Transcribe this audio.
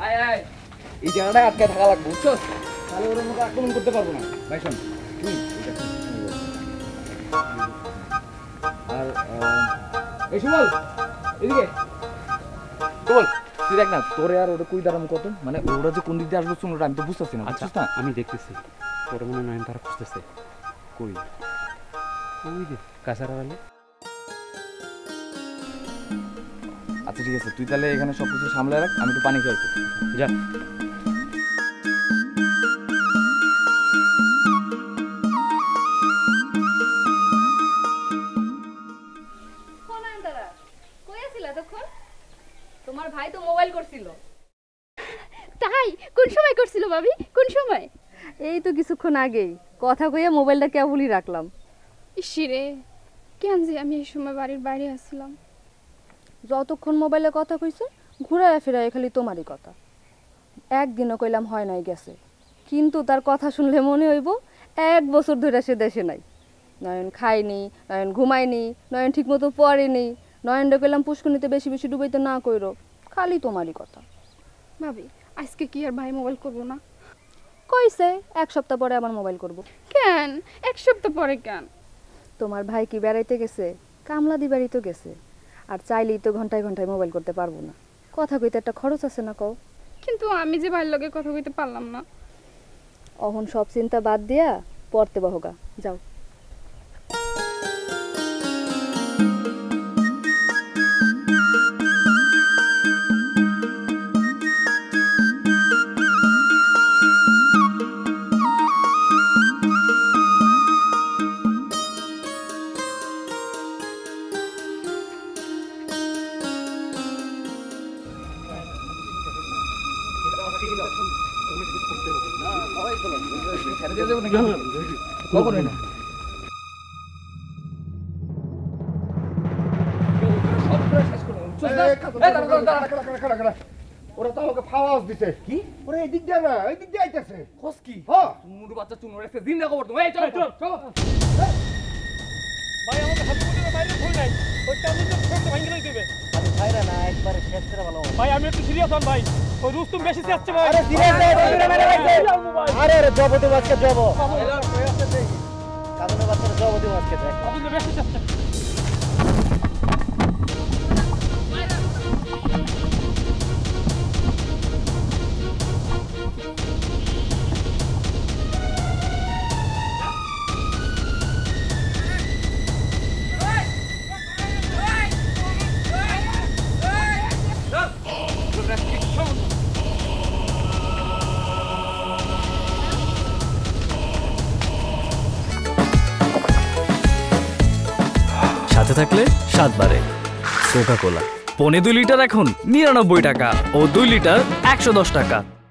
আয় আয় এই জায়গাটায় আটকে থাকা লাগবে বুঝছো তাহলে ওর মতো আক্রমণ করতে পারবো না ভাই শোন আর এই সুমল এদিকে সুমল তুই দেখ না তোরে আর ওটা কুই দাঁড়ানো কত মানে ওরা যে কোন দিক দিয়ে আসবে শুনো আমি তো বুঝতেছি না আচ্ছা না আমি দেখতেছি তোর মনে নয়ন তারা খুঁজতেছে কই ওই যে কাছাড়া আলে আচ্ছা ঠিক আছে তুই তাহলে এখানে সব কিছু সামলে রাখ আমি একটু পানি খাই যা তোমার ভাই তো মোবাইল করছিল। তাই কোন সময় করছিল ভাবি কোন সময়? এই তো কিছুক্ষণ আগেই কথা কইয়া মোবাইলটা কেবলই রাখলাম। ইসিরে কেন যে আমি এই সময় বাড়ির বাইরে আসছিলাম। যতক্ষণ মোবাইলে কথা কইছে ঘুরায় ফিরায় খালি তোমারই কথা। একদিনও কইলাম হয় নাই গেছে, কিন্তু তার কথা শুনলে মনে হইব 1 বছর ধরে সে দেশে নাই। নয়ন খায়নি, নয়ন ঘুমায়নি, নয়ন ঠিক মতো পড়েনি, নয়নটা কইলাম পুষ্করণীতে বেশি বেশি ডুবাইতে না কইরো, খালি তোমারই কথা। ভাবি আজকে কি আর ভাই মোবাইল করবো না? কইছে 1 সপ্তাহ পরে আবার মোবাইল করব। কেন 1 সপ্তাহ পরে কেন? তোমার ভাই কি বেড়াইতে গেছে? কামলাদি বাড়ি তো গেছে, আর চাইলেই তো ঘন্টায় ঘন্টায় মোবাইল করতে পারবো না। কথা কইতে একটা খরচ আছে না কও? কিন্তু আমি যে ভাইয়ের লগে কথা কইতে পারলাম না। অহন সব চিন্তা বাদ দিয়া পড়তে বহগা যাও। ওরা তো আমাকে ফাওয়াজ দিতে কি ওরা এদিক দিয়ে না এই দিক দিয়ে আইতেছে খোস কি হ্যাঁ চুনুর বাচ্চা চুনুর একটা জিন্দা খবর তো এই চল চল চল ভাই আমাকে হাতে মুঠে বাইরে থই নাই ওইটা আমি তো ফোন ভাঙি লই দিবে আরে ভাইরা না একবারে শেষ করে ভালো ভাই আমি একটু সিরিয়াস হন ভাই ওই রুস্তুম বেশি চাচ্ছে ভাই আরে সিরিয়াস মেরে ভাই আরে আরে জবতে বাচ্চা জব কাদুনের বাচ্চা জবতে বাচ্চা দেখ আপনি বেশি চাচ্ছে সাথে থাকলে 7 বারে কোকা কোলা 2.5 লিটার এখন 99 টাকা ও 2 লিটার 110 টাকা।